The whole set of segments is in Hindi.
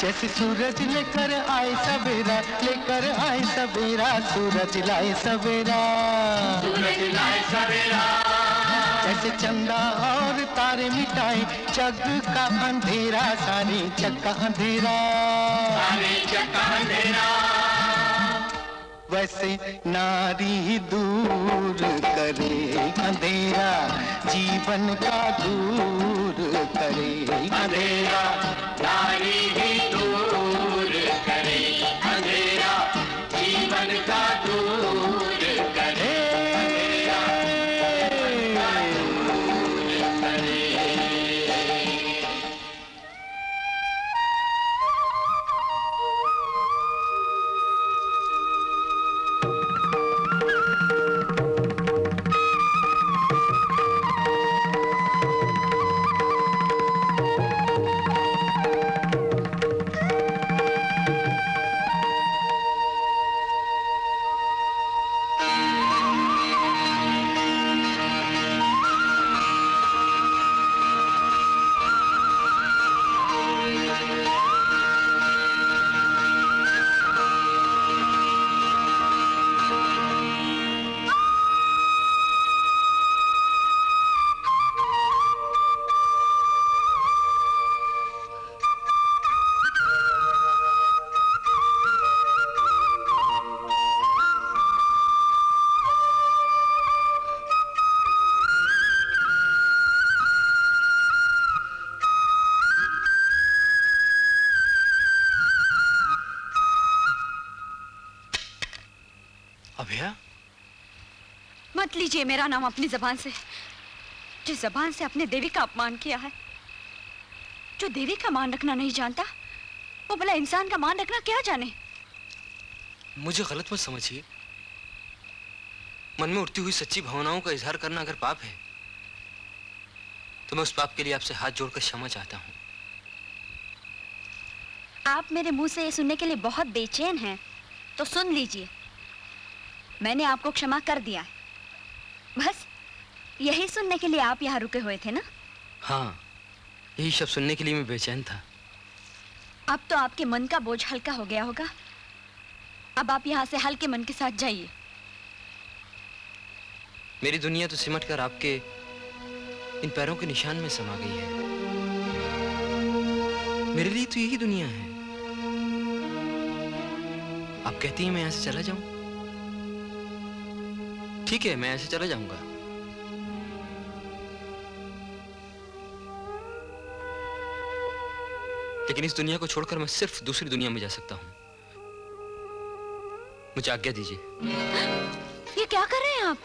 जैसे सूरज लेकर आए सवेरा, लेकर आए सवेरा, सूरज लाए सवेरा, सूरज लाए सवेरा। जैसे चंदा और तारे मिटाए जग का अंधेरा, सारे जग का अंधेरा, सारे जग का अंधेरा। वैसे नारी दूर करे अंधेरा, जीवन का दूर करे अंधेरा। नारी ही दूर करे अंधेरा, जीवन का दूर करे अंधेरा, दूर करे। अभया, मत लीजिए मेरा नाम अपनी जबान से। जिस जबान से अपने देवी का अपमान किया है, जो देवी का मान रखना नहीं जानता, वो भला इंसान का मान रखना क्या जाने। मुझे गलत मत समझिए। मन में उठती हुई सच्ची भावनाओं का इजहार करना अगर पाप है, तो मैं उस पाप के लिए आपसे हाथ जोड़कर क्षमा चाहता हूँ। आप मेरे मुंह से ये सुनने के लिए बहुत बेचैन हैं, तो सुन लीजिए, मैंने आपको क्षमा कर दिया है। बस यही सुनने के लिए आप यहाँ रुके हुए थे ना? हाँ, यही शब्द सुनने के लिए मैं बेचैन था। अब तो आपके मन का बोझ हल्का हो गया होगा। अब आप यहाँ से हल्के मन के साथ जाइए। मेरी दुनिया तो सिमट कर आपके इन पैरों के निशान में समा गई है। मेरे लिए तो यही दुनिया है। आप कहती हैं मैं यहाँ से चला जाऊं? ठीक है, मैं ऐसे चला जाऊंगा। लेकिन इस दुनिया को छोड़कर मैं सिर्फ दूसरी दुनिया में जा सकता हूं। मुझे आज्ञा दीजिए। ये क्या कर रहे हैं आप?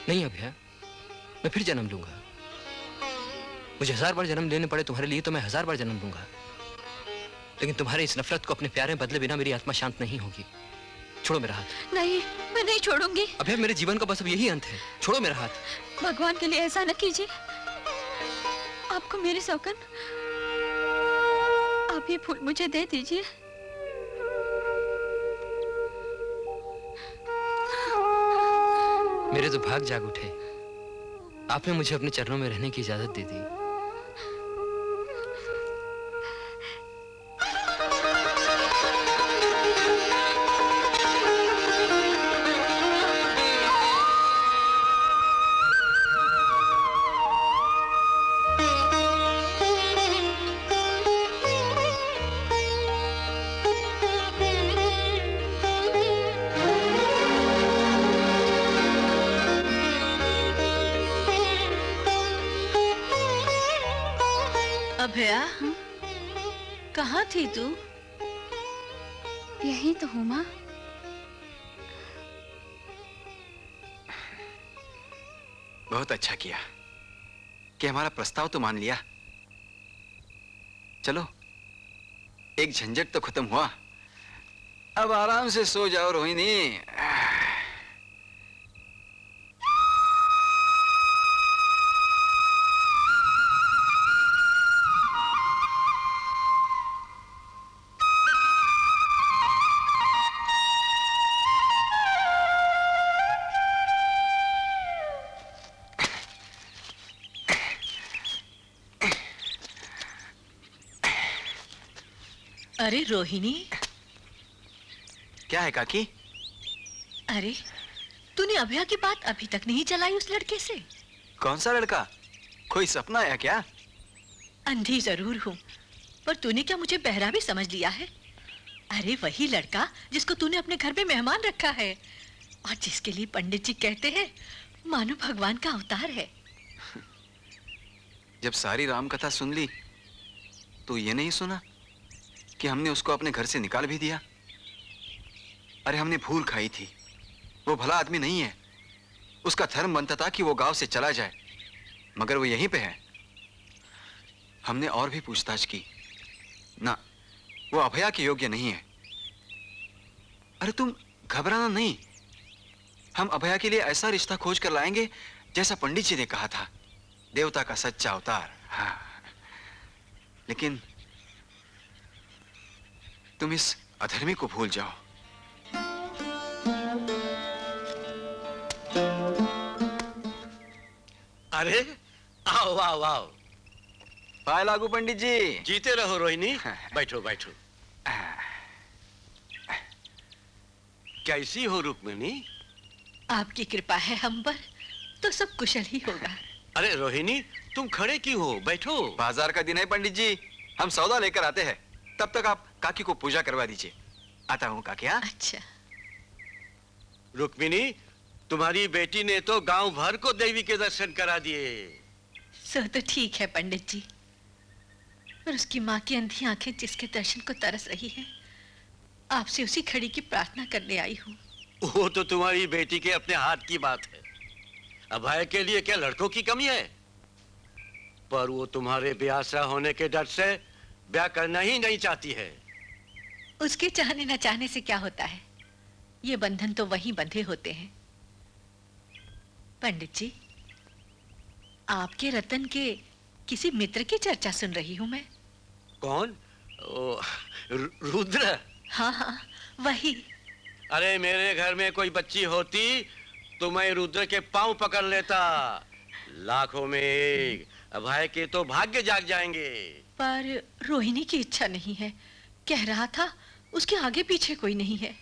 नहीं अभया, मैं फिर जन्म लूंगा। मुझे 1000 बार जन्म लेने पड़े तुम्हारे लिए तो मैं 1000 बार जन्म लूंगा। लेकिन तुम्हारे इस नफरत को अपने प्यारे बदले बिना मेरी आत्मा शांत नहीं होगी। छोड़ो मेरा हाथ। नहीं, मैं नहीं छोड़ूंगी। अभया, मेरे जीवन का बस अब यही अंत है। छोड़ो मेरा हाथ। भगवान के लिए ऐसा न कीजिए। आपको मेरी सौगन, आप ये फूल मुझे दे दीजिए। मेरे तो भाग जाग उठे। आपने मुझे अपने चरणों में रहने की इजाजत दे दी। अभया, कहाँ थी तू? यही तो हूँ माँ। बहुत अच्छा किया कि हमारा प्रस्ताव तो मान लिया। चलो, एक झंझट तो खत्म हुआ। अब आराम से सो जाओ रोहिणी। अरे रोहिणी, क्या है काकी? अरे तूने अभया की बात अभी तक नहीं चलाई उस लड़के से? कौन सा लड़का? कोई सपना आया क्या? अंधी जरूर हूँ, पर तूने क्या मुझे बहरा भी समझ लिया है? अरे वही लड़का जिसको तूने अपने घर में मेहमान रखा है और जिसके लिए पंडित जी कहते हैं मानो भगवान का अवतार है। जब सारी राम कथा सुन ली तो ये नहीं सुना कि हमने उसको अपने घर से निकाल भी दिया? अरे हमने भूल खाई थी, वो भला आदमी नहीं है। उसका धर्म बनता था कि वो गांव से चला जाए, मगर वो यहीं पे है। हमने और भी पूछताछ की ना, वो अभया के योग्य नहीं है। अरे तुम घबराना नहीं, हम अभया के लिए ऐसा रिश्ता खोज कर लाएंगे जैसा पंडित जी ने कहा था, देवता का सच्चा अवतार। हाँ, लेकिन तुम इस अधर्मी को भूल जाओ। अरे आओ आओ आओ। पाए लागू पंडित जी। जीते रहो रोहिणी। बैठो बैठो। कैसी हो रुक्मिणी? आपकी कृपा है हम पर, तो सब कुशल ही होगा। अरे रोहिणी, तुम खड़े क्यों हो? बैठो। बाजार का दिन है पंडित जी, हम सौदा लेकर आते हैं। तब तक आप काकी को पूजा करवा दीजिए। आता हूँ काकी। हाँ? अच्छा। रुक्मिणी, तुम्हारी बेटी ने तो गांव भर को देवी के दर्शन करा दिए। सो तो ठीक है पंडित जी, पर उसकी माँ की अंधी आंखें जिसके दर्शन को तरस रही है, आपसे उसी खड़ी की प्रार्थना करने आई हूँ। वो तो तुम्हारी बेटी के अपने हाथ की बात है। अभय के लिए क्या लड़कों की कमी है? पर वो तुम्हारे ब्यासा होने के डर से ब्याह करना ही नहीं चाहती है। उसके चाहने न चाहने से क्या होता है, ये बंधन तो वहीं बंधे होते हैं। पंडित जी, आपके रतन के किसी मित्र की चर्चा सुन रही हूं मैं। कौन? रुद्र? हाँ हाँ, वही। अरे मेरे घर में कोई बच्ची होती तो मैं रुद्र के पांव पकड़ लेता। लाखों में एक। अभय के तो भाग्य जाग जाएंगे। पर रोहिणी की इच्छा नहीं है, कह रहा था उसके आगे पीछे कोई नहीं है।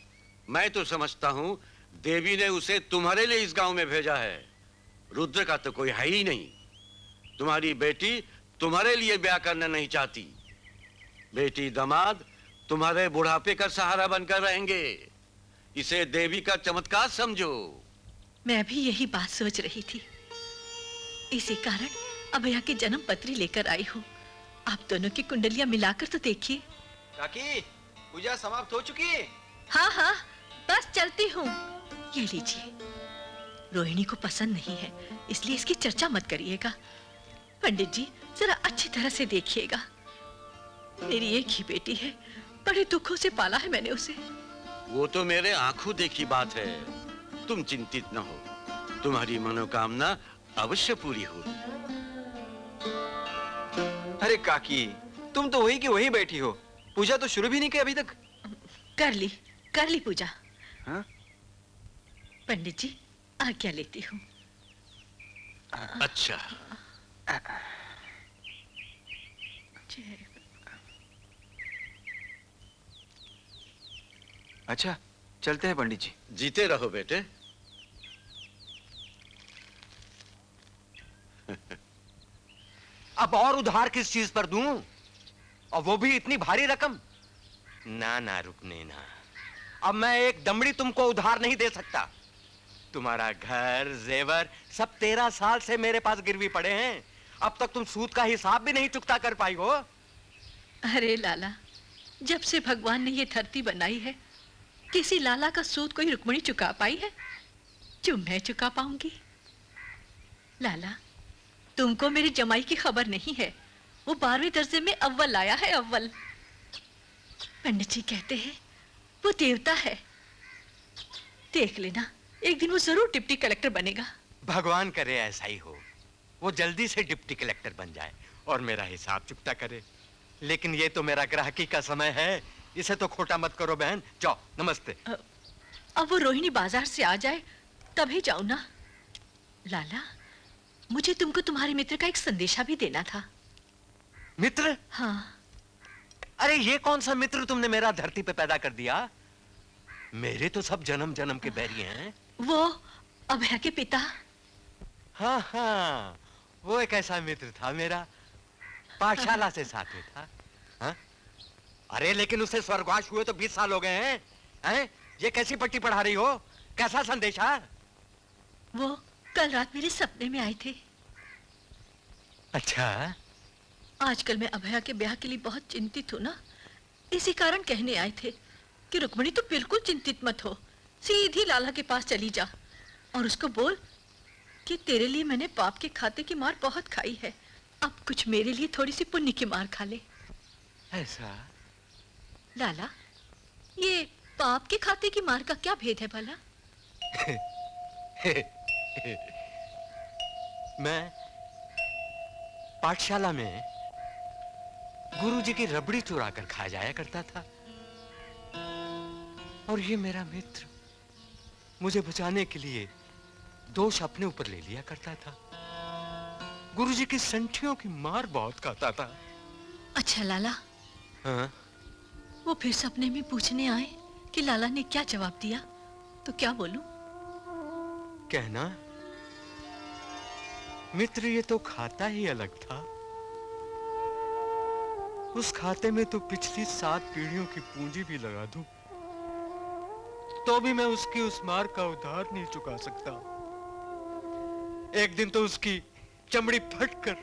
मैं तो समझता हूँ देवी ने उसे तुम्हारे लिए इस गांव में भेजा है। रुद्र का तो कोई है ही नहीं। तुम्हारी बेटी तुम्हारे लिए ब्याह करना नहीं चाहती। बेटी दामाद तुम्हारे बुढ़ापे का सहारा बनकर रहेंगे। इसे देवी का चमत्कार समझो। मैं भी यही बात सोच रही थी, इसी कारण अभया की जन्म पत्री लेकर आई हूँ। आप दोनों की कुंडलियां मिलाकर तो देखिए। काकी, पूजा समाप्त हो चुकी है? हाँ हाँ, बस चलती हूँ। ये लीजिए। रोहिणी को पसंद नहीं है, इसलिए इसकी चर्चा मत करिएगा। पंडित जी, जरा अच्छी तरह से देखिएगा। मेरी एक ही बेटी है, बड़े दुखों से पाला है मैंने उसे। वो तो मेरे आंखों देखी बात है। तुम चिंतित न हो, तुम्हारी मनोकामना अवश्य पूरी होगी। अरे काकी, तुम तो वही की वही बैठी हो, पूजा तो शुरू भी नहीं की अभी तक। कर ली पूजा। हाँ? पंडित जी, आज्ञा लेती हूँ। अच्छा। अच्छा, चलते हैं पंडित जी। जीते रहो बेटे। अब और उधार किस चीज पर दूं, और वो भी इतनी भारी रकम? ना ना रुकने ना, अब मैं एक दमड़ी तुमको उधार नहीं दे सकता। तुम्हारा घर जेवर सब 13 साल से मेरे पास गिरवी पड़े हैं, अब तक तुम सूद का हिसाब भी नहीं चुकता कर पाई हो। अरे लाला, जब से भगवान ने ये धरती बनाई है, किसी लाला का सूद कोई रुक्मिणी चुका पाई है जो मैं चुका पाऊंगी? लाला, तुमको मेरी जमाई की खबर नहीं है, वो 12वें दर्जे में अव्वल लाया है, अव्वल। पंडित जी कहते हैं वो देवता है। देख लेना, एक दिन वो जरूर डिप्टी कलेक्टर बनेगा। भगवान करे ऐसा ही हो, वो जल्दी से डिप्टी कलेक्टर बन जाए और मेरा हिसाब चुकता करे। लेकिन ये तो मेरा ग्राहकी का समय है, इसे तो खोटा मत करो बहन। जाओ, नमस्ते। अब वो रोहिणी बाजार से आ जाए तभी जाऊं ना। लाला, मुझे तुमको तुम्हारे मित्र का एक संदेशा भी देना था। मित्र? हाँ। अरे ये कौन सा मित्र तुमने मेरा धरती पे पैदा कर दिया? मेरे तो सब जन्म जन्म के बैरी हैं। वो अभया के पिता। हाँ हाँ, वो एक ऐसा मित्र था मेरा, पाठशाला से साथ में था। हाँ? अरे लेकिन उसे स्वर्गवास हुए तो 20 साल हो गए हैं। हैं? ये कैसी पट्टी पढ़ा रही हो? कैसा संदेशा? वो कल रात मेरे सपने में आए थे। अच्छा, आजकल मैं अभया के ब्याह के लिए बहुत चिंतित हूँ ना, इसी कारण कहने आए थे कि रुक्मणी तू बिल्कुल चिंतित मत हो, सीधी लाला के पास चली जा और उसको बोल कि तेरे लिए मैंने पाप के खाते की मार बहुत खाई है, अब कुछ मेरे लिए थोड़ी सी पुण्य की मार खा ले। ऐसा? लाला, ये पाप के खाते की मार का क्या भेद है भला? मैं पाठशाला में गुरुजी की रबड़ी चुरा कर खा जाया करता था, और ये मेरा मित्र मुझे बचाने के लिए दोष अपने ऊपर ले लिया करता था। गुरुजी की संठियों की मार बहुत खाता था। अच्छा लाला, हाँ? वो फिर सपने में पूछने आए कि लाला ने क्या जवाब दिया, तो क्या बोलूं? कहना, मित्र ये तो खाता ही अलग था। उस खाते में तो पिछली 7 पीढ़ियों की पूंजी भी लगा दूं, तो भी मैं उसकी उस मार का उधार नहीं चुका सकता। एक दिन तो उसकी चमड़ी फटकर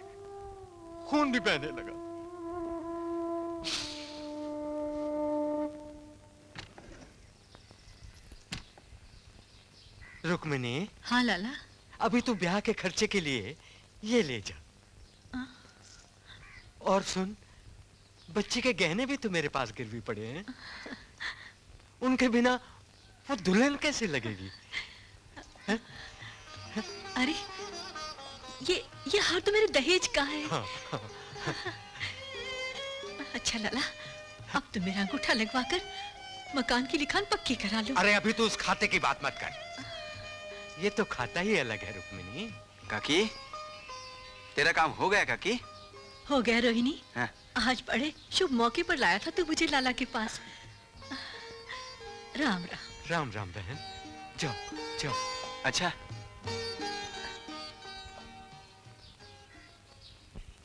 खून भी बहने लगा। रुक्मिणी। हाँ लाला। अभी तू ब्याह के खर्चे के लिए ये ले जा। और सुन, बच्ची के गहने भी तो मेरे पास गिरवी पड़े हैं। उनके बिना वो दुल्हन कैसे लगेगी? है? अरे ये हार तो मेरे दहेज का है। हाँ, हाँ। अच्छा लाला, अब तुम मेरा अंगूठा लगवाकर मकान की लिखान पक्की करा लो। अरे अभी तो उस खाते की बात मत कर, ये तो खाता ही अलग है रुक्मिणी। काकी, तेरा काम हो गया काकी? हो गया रोहिणी। हाँ? आज बड़े शुभ मौके पर लाया था तू मुझे लाला के पास। राम राम। राम राम बहन, जाओ जाओ। अच्छा,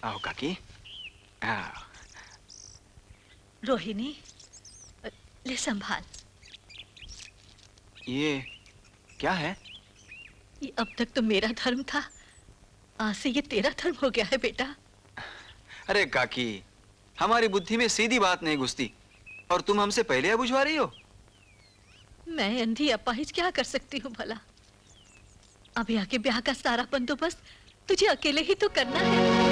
आओ काकी, आओ। रोहिणी, ले संभाल। ये क्या है? ये अब तक तो मेरा धर्म था, आज से ये तेरा धर्म हो गया है बेटा। अरे काकी, हमारी बुद्धि में सीधी बात नहीं घुसती और तुम हमसे पहले यह बुझवा रही हो। मैं अंधी अपाहिज क्या कर सकती हूँ भला? अभी आके ब्याह का सारा बंदोबस्त तुझे अकेले ही तो करना है।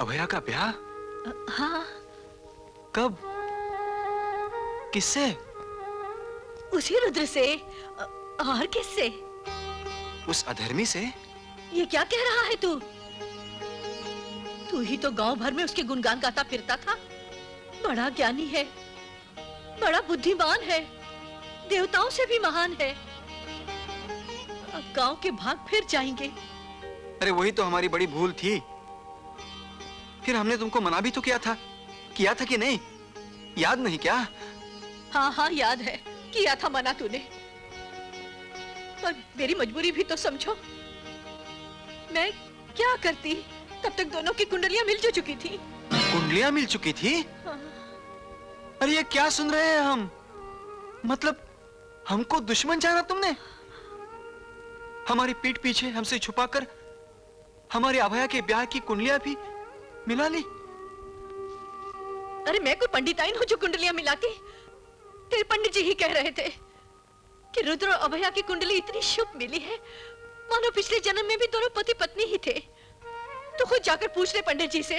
अभया का ब्याह? हाँ। कब? किससे? उसी रुद्र से। और किससे? उस अधर्मी से? ये क्या कह रहा है तू? तू ही तो गांव भर में उसके गुणगान गाता फिरता था। बड़ा ज्ञानी है, बड़ा बुद्धिमान है, देवताओं से भी महान है। अब गांव के भाग फिर जाएंगे। अरे वही तो हमारी बड़ी भूल थी। फिर हमने तुमको मना भी तो किया था कि नहीं? याद नहीं क्या? हाँ हाँ याद है, किया था मना तूने। पर मेरी मजबूरी भी तो समझो। मैं क्या करती? तब तक दोनों की कुंडलियां मिल जो चुकी थी। कुंडलियां मिल चुकी थी? हाँ। अरे ये क्या सुन रहे हैं हम? मतलब हमको दुश्मन जाना तुमने? हमारी पीठ पीछे हमसे छुपाकर हमारी अभया के ब्याह की कुंडलियां भी मिला ली? अरे मैं कोई पंडिताइन हूं जो कुंडलियां मिलाती? तेरे पंडित जी ही कह रहे थे कि रुद्र और अभया की कुंडली इतनी शुभ मिली है मानो पिछले जन्म में भी दोनों पति पत्नी ही थे। तो खुद जाकर पूछ ले पंडित जी से।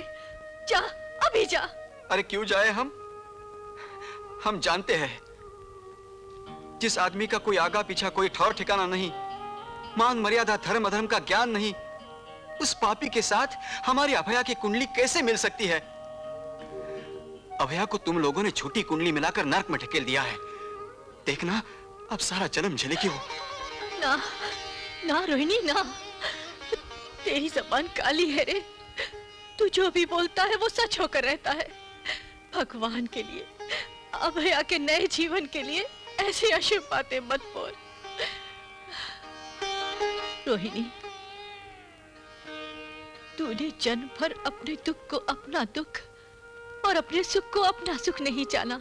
जा, अभी जा। अरे क्यों जाए हम जानते हैं जिस आदमी का कोई आगा पीछा कोई ठौर ठिकाना नहीं, मान मर्यादा धर्म अधर्म का ज्ञान नहीं, उस पापी के साथ हमारी अभया की कुंडली कैसे मिल सकती है? अभया को तुम लोगों ने झूठी कुंडली मिलाकर नरक में ढकेल दिया है। देखना अब सारा जन्म झेलेगी वो। ना ना रोहिणी ना, तेरी जबान काली है रे। तू जो भी बोलता है वो सच होकर रहता है। भगवान के लिए, अभया के नए जीवन के लिए ऐसी अशुभ बातें मत बोल। रोहिणी, तूने जन्म भर अपने दुख को अपना दुख और अपने सुख को अपना सुख नहीं जाना।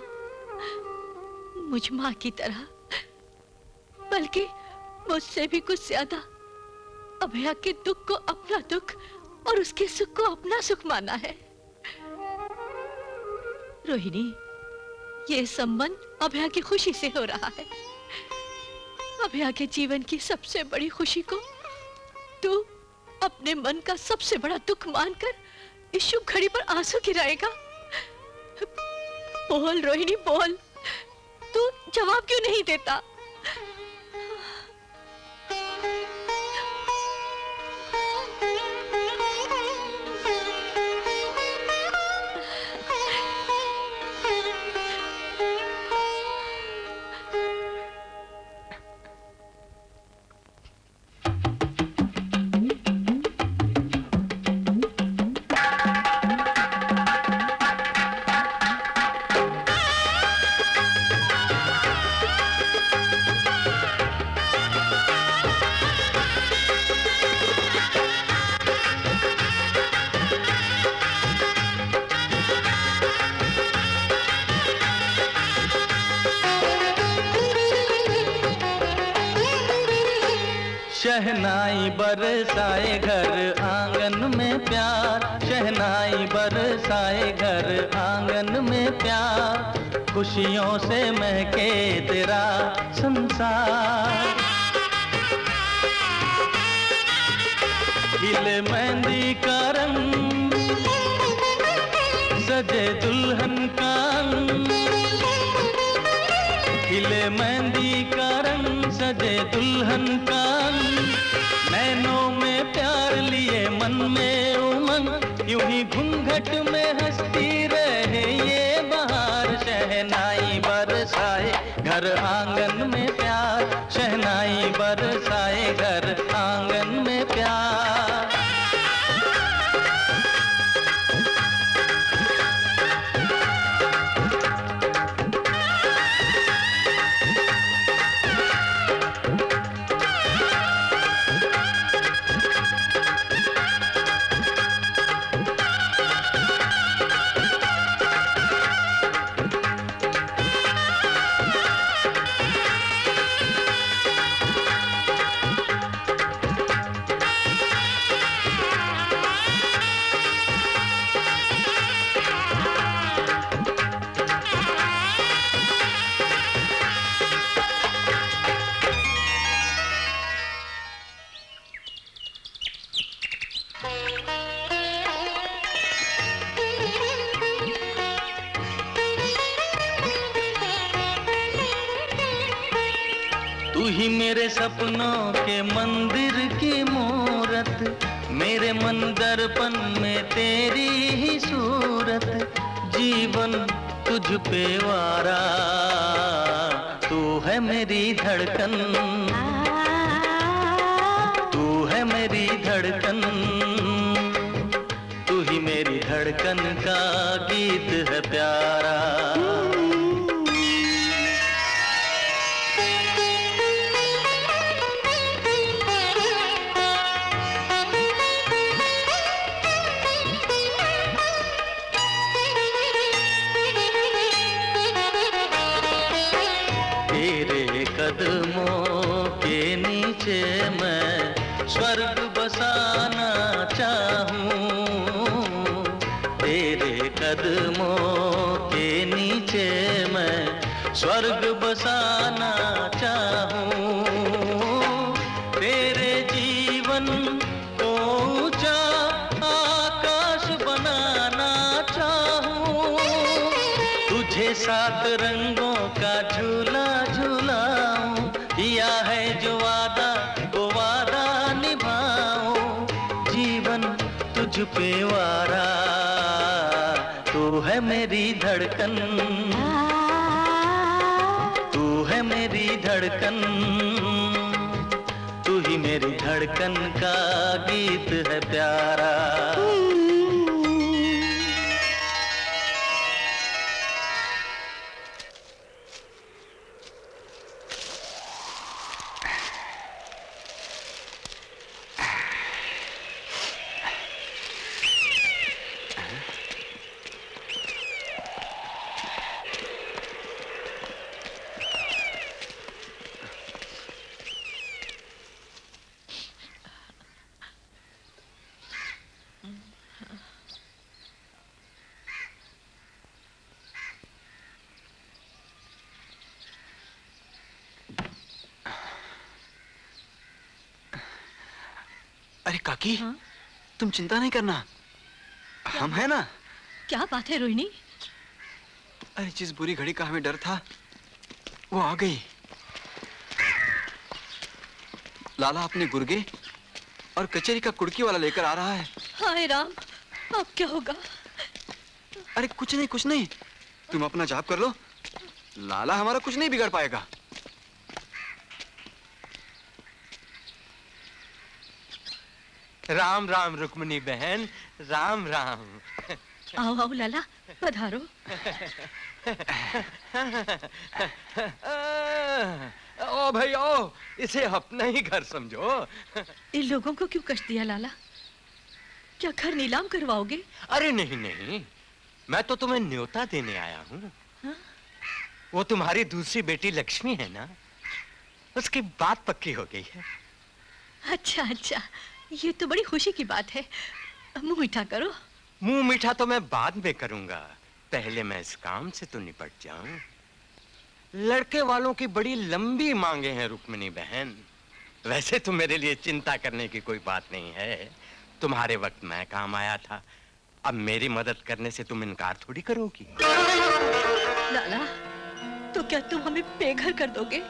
मुझ मां की तरह, बल्कि मुझसे भी कुछ ज्यादा अभया के दुख को अपना दुख और उसके सुख को अपना सुख माना है। रोहिणी, ये संबंध अभया की खुशी से हो रहा है। अभया के जीवन की सबसे बड़ी खुशी को तू अपने मन का सबसे बड़ा दुख मानकर इस शुभ घड़ी पर आंसू गिराएगा। बोल रोहिणी, बोल, तू जवाब क्यों नहीं देता? शहनाई बरसाए घर आंगन में प्यार, शहनाई बरसाए घर आंगन में प्यार, खुशियों से महके तेरा संसार। खिले मेहंदी का रंग, सजे दुल्हन का अंग, खिले मेहंदी का रंग, सजे दुल्हन का अंग, नैनों में प्यार लिए मन में उमंग, यूं ही घूंघट में हंसती रहे ये बहार। शहनाई बरसाए घर आंगन में प्यार, शहनाई बरसाए घर आंगन में प्यार। तू ही मेरे सपनों के मंदिर की मूरत, मेरे मन दर्पण में तेरी ही सूरत, जीवन तुझ पे वारा, तू है मेरी धड़कन, तू है मेरी धड़कन, तू ही मेरी धड़कन का गीत है प्यारा। कदमों के नीचे मैं स्वर्ग बसाना चाहूं, तेरे कदमों के नीचे मैं स्वर्ग बसाना चाहूं, तेरे जीवन को ऊंचा आकाश बनाना चाहूं, तुझे 7 रंगों का झूला झूलाऊं, किया है जो वादा वो वादा निभाऊं, जीवन तुझ पे वारा, तू है मेरी धड़कन, तू है मेरी धड़कन, तू ही मेरी धड़कन का गीत है प्यारा। अरे काकी, हाँ? तुम चिंता नहीं करना, हम है ना। क्या बात है रोहिणी? अरे जिस बुरी घड़ी का हमें डर था वो आ गई। लाला अपने गुर्गे और कचेरी का कुड़की वाला लेकर आ रहा है। हाय राम, अब क्या होगा? अरे कुछ नहीं कुछ नहीं, तुम अपना जाप कर लो, लाला हमारा कुछ नहीं बिगाड़ पाएगा। राम राम रुक्मिणी बहन, राम राम। आओ आओ लाला, पधारो। ओ भाई ओ, इसे अपना ही घर समझो। इन लोगों को क्यों कष्ट दिया लाला? क्या घर नीलाम करवाओगे? अरे नहीं नहीं, मैं तो तुम्हें न्योता देने आया हूँ। हाँ? वो तुम्हारी दूसरी बेटी लक्ष्मी है ना, उसकी बात पक्की हो गई है। अच्छा अच्छा, ये तो बड़ी खुशी की बात है। मुंह मीठा करो। मुंह मीठा तो मैं बाद में करूंगा, पहले मैं इस काम से तो निपट जाऊं। लड़के वालों की बड़ी लंबी मांगे हैं रुक्मिणी बहन। वैसे तो मेरे लिए चिंता करने की कोई बात नहीं है, तुम्हारे वक्त मैं काम आया था, अब मेरी मदद करने से तुम इनकार थोड़ी करोगी। लाला, तो क्या तुम हमें बेघर कर दोगे?